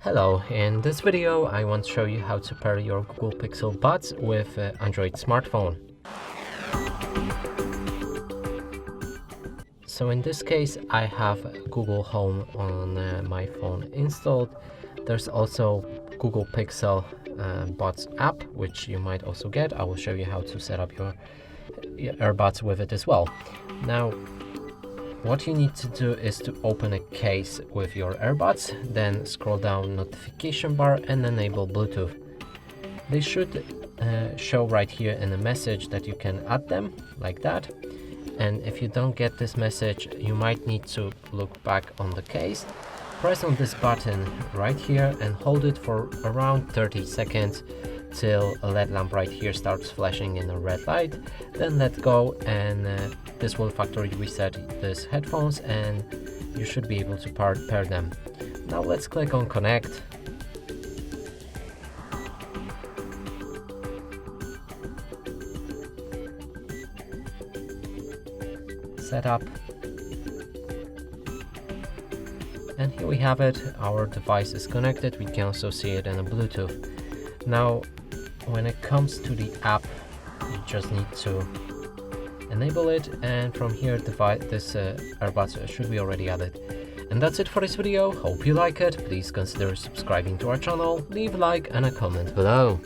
Hello, in this video I want to show you how to pair your Google Pixel Buds with Android smartphone. So in this case I have Google Home on my phone installed. There's also Google Pixel Buds app, which you might also get. I will show you how to set up your earbuds with it as well. Now, what you need to do is to open a case with your earbuds, then scroll down notification bar and enable Bluetooth. They should show right here in a message that you can add them, like that. And if you don't get this message, you might need to look back on the case, press on this button right here and hold it for around 30 seconds till a LED lamp right here starts flashing in a red light. Then let go, and this will factory reset these headphones and you should be able to pair them. Now let's click on connect. Set up. And here we have it, our device is connected. We can also see it in a Bluetooth. Now, when it comes to the app, you just need to enable it, and from here this earbuds should be already added. And that's it for this video. Hope you like it. Please consider subscribing to our channel, leave a like and a comment below.